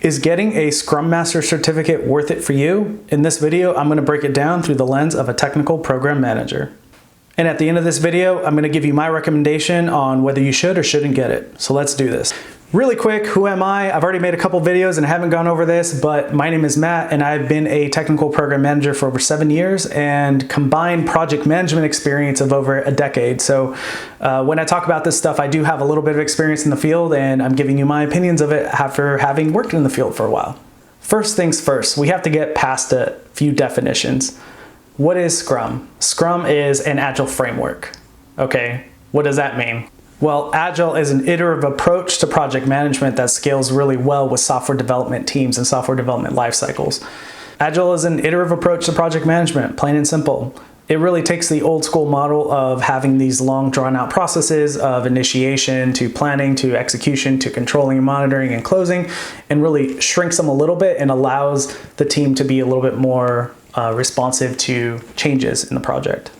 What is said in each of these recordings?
Is getting a Scrum Master certificate worth it for you? In this video, I'm going to break it down through the lens of a technical program manager. And at the end of this video, I'm going to give you my recommendation on whether you should or shouldn't get it. So let's do this. Really quick, who am I? I've already made a couple videos and I haven't gone over this, but my name is Matt and I've been a technical program manager for over 7 years and combined project management experience of over a decade. So when I talk about this stuff, I do have a little bit of experience in the field and I'm giving you my opinions of it after having worked in the field for a while. First things first, we have to get past a few definitions. What is Scrum? Scrum is an Agile framework. Okay, what does that mean? Well, Agile is an iterative approach to project management that scales really well with software development teams and software development life cycles. Agile is an iterative approach to project management, plain and simple. It really takes the old school model of having these long drawn out processes of initiation to planning to execution to controlling, monitoring, and closing, and really shrinks them a little bit and allows the team to be a little bit more responsive to changes in the project.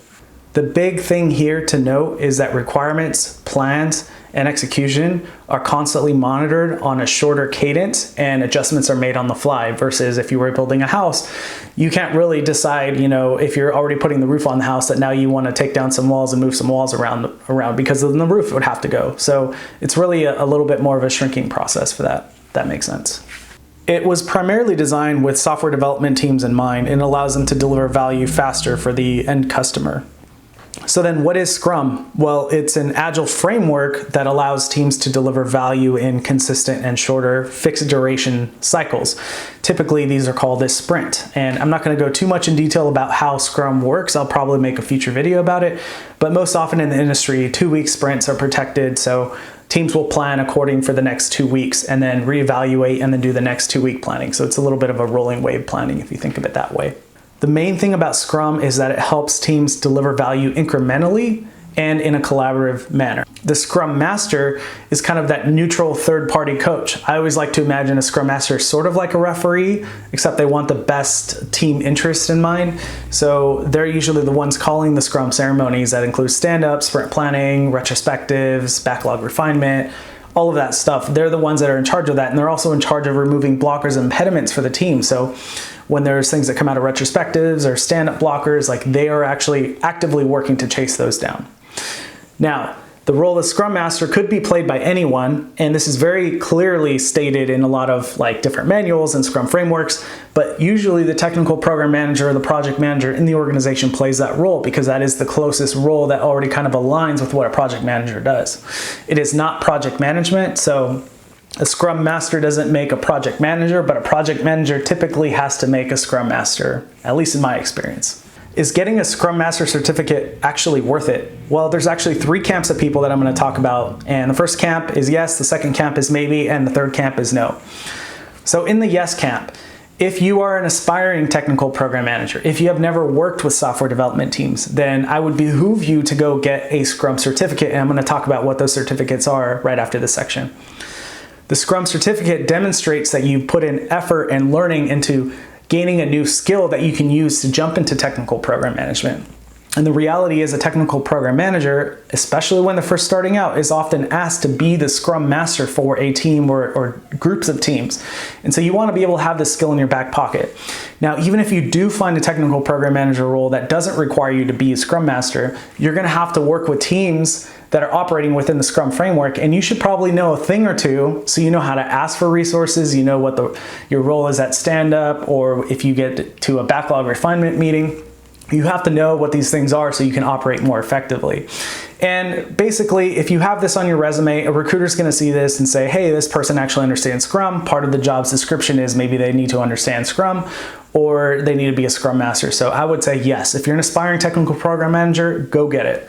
The big thing here to note is that requirements, plans, and execution are constantly monitored on a shorter cadence and adjustments are made on the fly versus if you were building a house, you can't really decide, if you're already putting the roof on the house that now you want to take down some walls and move some walls around because then the roof would have to go. So it's really a little bit more of a shrinking process for that. That makes sense. It was primarily designed with software development teams in mind and allows them to deliver value faster for the end customer. So then what is Scrum? Well, it's an Agile framework that allows teams to deliver value in consistent and shorter fixed duration cycles. Typically, these are called a sprint. And I'm not going to go too much in detail about how Scrum works. I'll probably make a future video about it. But most often in the industry, 2-week sprints are protected. So teams will plan according for the next 2 weeks and then reevaluate and then do the next 2-week planning. So it's a little bit of a rolling wave planning if you think of it that way. The main thing about Scrum is that it helps teams deliver value incrementally and in a collaborative manner. The Scrum Master is kind of that neutral third-party coach. I always like to imagine a Scrum Master is sort of like a referee, except they want the best team interest in mind. So they're usually the ones calling the Scrum ceremonies that include stand-ups, sprint planning, retrospectives, backlog refinement, all of that stuff. They're the ones that are in charge of that, and they're also in charge of removing blockers and impediments for the team. So when there's things that come out of retrospectives or stand-up blockers, like they are actually actively working to chase those down. Now, the role of Scrum Master could be played by anyone, and this is very clearly stated in a lot of different manuals and Scrum frameworks, but usually the technical program manager or the project manager in the organization plays that role because that is the closest role that already kind of aligns with what a project manager does. It is not project management, so a Scrum Master doesn't make a project manager, but a project manager typically has to make a Scrum Master, at least in my experience. Is getting a Scrum Master certificate actually worth it? Well, there's actually 3 camps of people that I'm going to talk about. And the first camp is yes, the second camp is maybe, and the third camp is no. So in the yes camp, if you are an aspiring technical program manager, if you have never worked with software development teams, then I would behoove you to go get a Scrum certificate. And I'm going to talk about what those certificates are right after this section. The Scrum certificate demonstrates that you put in effort and learning into gaining a new skill that you can use to jump into technical program management. And the reality is a technical program manager, especially when they're first starting out, is often asked to be the Scrum Master for a team or groups of teams. And so you want to be able to have this skill in your back pocket. Now, even if you do find a technical program manager role that doesn't require you to be a Scrum Master, you're going to have to work with teams that are operating within the Scrum framework, and you should probably know a thing or two so you know how to ask for resources, you know what your role is at stand-up, or if you get to a backlog refinement meeting, you have to know what these things are so you can operate more effectively. And basically, if you have this on your resume, a recruiter's going to see this and say, hey, this person actually understands Scrum. Part of the job's description is maybe they need to understand Scrum or they need to be a Scrum Master. So I would say yes, if you're an aspiring technical program manager, go get it.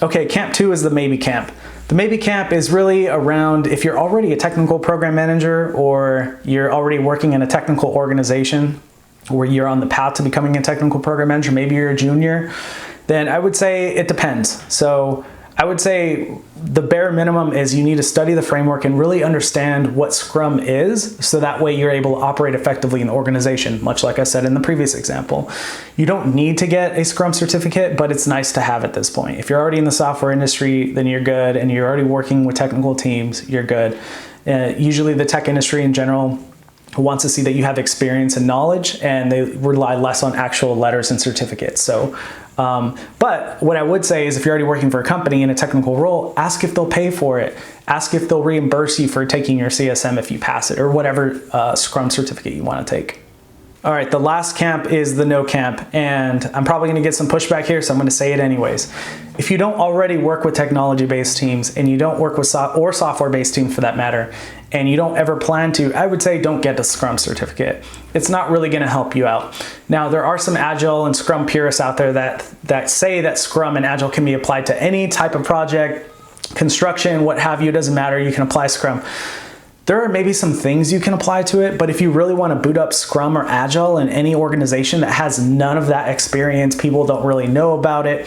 Okay, camp 2 is the maybe camp. The maybe camp is really around if you're already a technical program manager or you're already working in a technical organization where you're on the path to becoming a technical program manager, maybe you're a junior, then I would say it depends. So I would say the bare minimum is you need to study the framework and really understand what Scrum is, so that way you're able to operate effectively in the organization, much like I said in the previous example. You don't need to get a Scrum certificate, but it's nice to have at this point. If you're already in the software industry, then you're good, and you're already working with technical teams, you're good. Usually the tech industry in general wants to see that you have experience and knowledge, and they rely less on actual letters and certificates. So, but what I would say is if you're already working for a company in a technical role, ask if they'll pay for it. Ask if they'll reimburse you for taking your CSM if you pass it, or whatever Scrum certificate you want to take. All right, the last camp is the no camp, and I'm probably going to get some pushback here, so I'm going to say it anyways. If you don't already work with technology-based teams, and you don't work with or software-based teams for that matter, and you don't ever plan to, I would say don't get a Scrum certificate. It's not really going to help you out. Now, there are some Agile and Scrum purists out there that say that Scrum and Agile can be applied to any type of project, construction, what have you, it doesn't matter, you can apply Scrum. There are maybe some things you can apply to it, but if you really want to boot up Scrum or Agile in any organization that has none of that experience, people don't really know about it,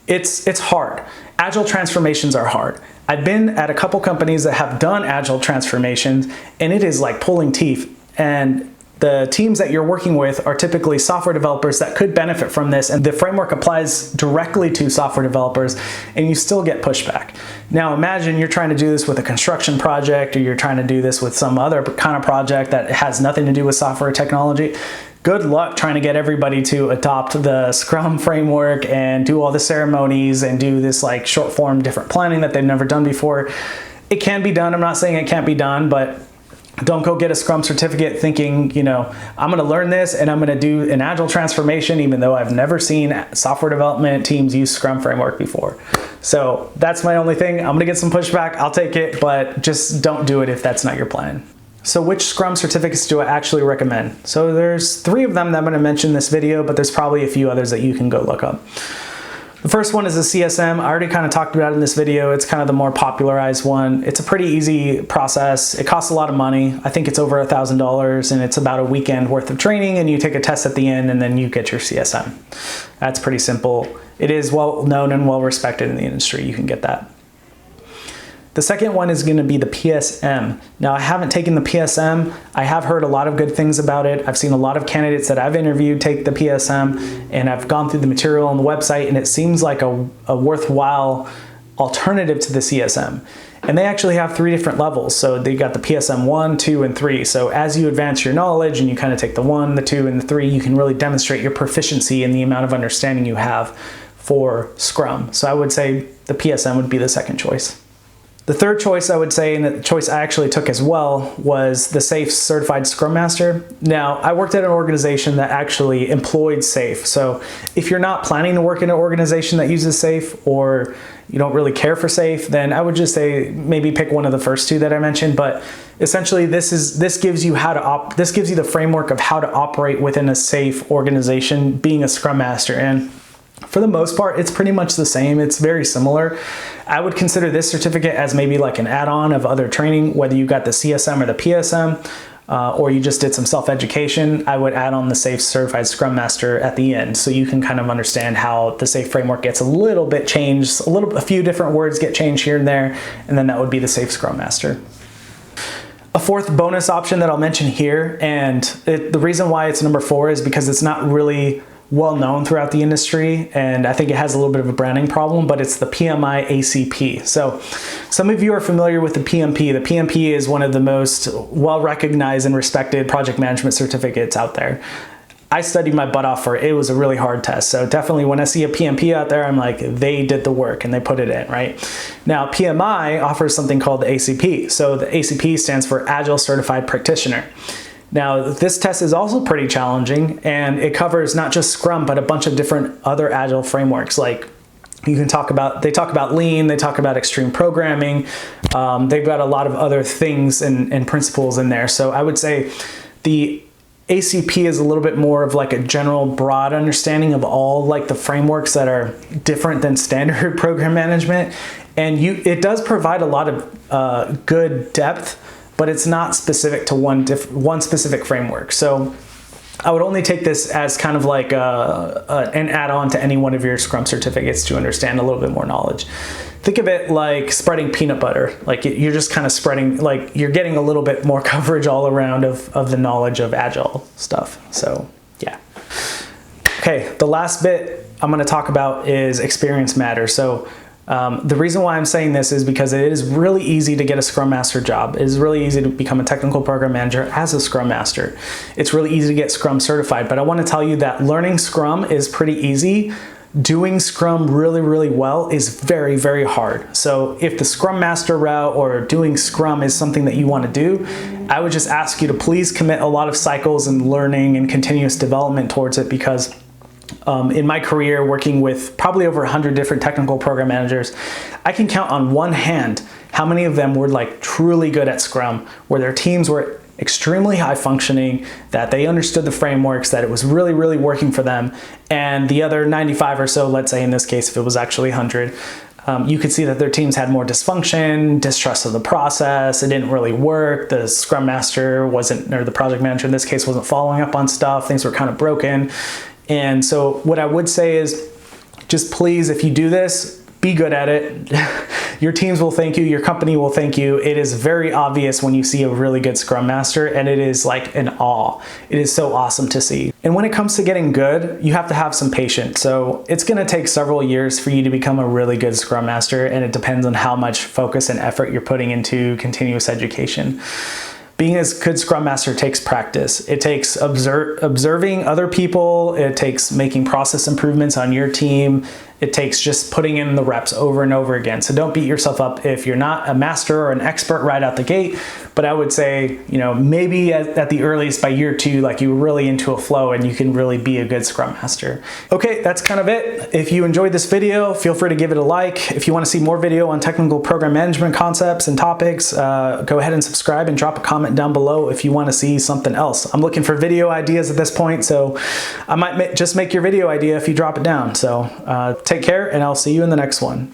it's hard. Agile transformations are hard. I've been at a couple companies that have done Agile transformations, and it is like pulling teeth. And the teams that you're working with are typically software developers that could benefit from this, and the framework applies directly to software developers, and you still get pushback. Now imagine you're trying to do this with a construction project, or you're trying to do this with some other kind of project that has nothing to do with software technology. Good luck trying to get everybody to adopt the Scrum framework and do all the ceremonies and do this like short form different planning that they've never done before. It can be done. I'm not saying it can't be done, but don't go get a Scrum certificate thinking, you know, I'm going to learn this and I'm going to do an Agile transformation, even though I've never seen software development teams use Scrum framework before. So that's my only thing. I'm going to get some pushback. I'll take it, but just don't do it if that's not your plan. So which Scrum certificates do I actually recommend? So there's 3 of them that I'm going to mention in this video, but there's probably a few others that you can go look up. The first one is the CSM. I already kind of talked about it in this video. It's kind of the more popularized one. It's a pretty easy process. It costs a lot of money. I think it's over $1,000, and it's about a weekend worth of training, and you take a test at the end, and then you get your CSM. That's pretty simple. It is well known and well respected in the industry. You can get that. The second one is going to be the PSM. Now, I haven't taken the PSM. I have heard a lot of good things about it. I've seen a lot of candidates that I've interviewed take the PSM, and I've gone through the material on the website, and it seems like a worthwhile alternative to the CSM. And they actually have 3 different levels. So they got the PSM 1, 2, and 3. So as you advance your knowledge and you kind of take the 1, the 2, and the 3, you can really demonstrate your proficiency in the amount of understanding you have for Scrum. So I would say the PSM would be the second choice. The third choice I would say, and the choice I actually took as well, was the SAFe Certified Scrum Master. Now, I worked at an organization that actually employed SAFe. So if you're not planning to work in an organization that uses SAFe, or you don't really care for SAFe, then I would just say maybe pick one of the first 2 that I mentioned. But essentially, this gives you the framework of how to operate within a SAFe organization, being a Scrum Master. And for the most part, it's pretty much the same. It's very similar. I would consider this certificate as maybe like an add-on of other training, whether you got the CSM or the PSM, or you just did some self-education. I would add on the SAFe Certified Scrum Master at the end, so you can kind of understand how the SAFe framework gets a little bit changed, a few different words get changed here and there, and then that would be the SAFe Scrum Master. A fourth bonus option that I'll mention here, and the reason why it's number 4 is because it's not really well known throughout the industry, and I think it has a little bit of a branding problem, but it's the PMI ACP. So some of you are familiar with the PMP. The PMP is one of the most well-recognized and respected project management certificates out there. I studied my butt off for it. It was a really hard test. So definitely when I see a PMP out there, I'm like, they did the work and they put it in, right? Now, PMI offers something called the ACP. So the ACP stands for Agile Certified Practitioner. Now, this test is also pretty challenging, and it covers not just Scrum, but a bunch of different other Agile frameworks. Like they talk about Lean, they talk about extreme programming. They've got a lot of other things and principles in there. So I would say the ACP is a little bit more of like a general broad understanding of all like the frameworks that are different than standard program management. And it does provide a lot of good depth, but it's not specific to one specific framework. So I would only take this as kind of like an add-on to any one of your Scrum certificates to understand a little bit more knowledge. Think of it like spreading peanut butter. Like you're just kind of spreading, like you're getting a little bit more coverage all around of the knowledge of Agile stuff. So yeah. Okay, the last bit I'm going to talk about is experience matters. So The reason why I'm saying this is because it is really easy to get a Scrum Master job. It is really easy to become a technical program manager as a Scrum Master. It's really easy to get Scrum certified, but I want to tell you that learning Scrum is pretty easy. Doing Scrum really, really well is very, very hard. So if the Scrum Master route or doing Scrum is something that you want to do, I would just ask you to please commit a lot of cycles and learning and continuous development towards it, because in my career working with probably over 100 different technical program managers, I can count on one hand how many of them were like truly good at Scrum, where their teams were extremely high functioning, that they understood the frameworks, that it was really, really working for them. And the other 95 or so, let's say in this case, if it was actually 100, you could see that their teams had more dysfunction, distrust of the process, it didn't really work, the Scrum Master wasn't, or the project manager in this case, wasn't following up on stuff, things were kind of broken. And so what I would say is, just please, if you do this, be good at it. Your teams will thank you, your company will thank you. It is very obvious when you see a really good Scrum Master, and it is like an awe. It is so awesome to see. And when it comes to getting good, you have to have some patience. So it's gonna take several years for you to become a really good Scrum Master, and it depends on how much focus and effort you're putting into continuous education. Being a good Scrum Master takes practice. It takes observing other people. It takes making process improvements on your team. It takes just putting in the reps over and over again. So don't beat yourself up if you're not a master or an expert right out the gate. But I would say, you know, maybe at the earliest by year 2, like you're really into a flow and you can really be a good Scrum Master. Okay, that's kind of it. If you enjoyed this video, feel free to give it a like. If you want to see more video on technical program management concepts and topics, go ahead and subscribe and drop a comment down below if you want to see something else. I'm looking for video ideas at this point, so I might just make your video idea if you drop it down. So take care, and I'll see you in the next one.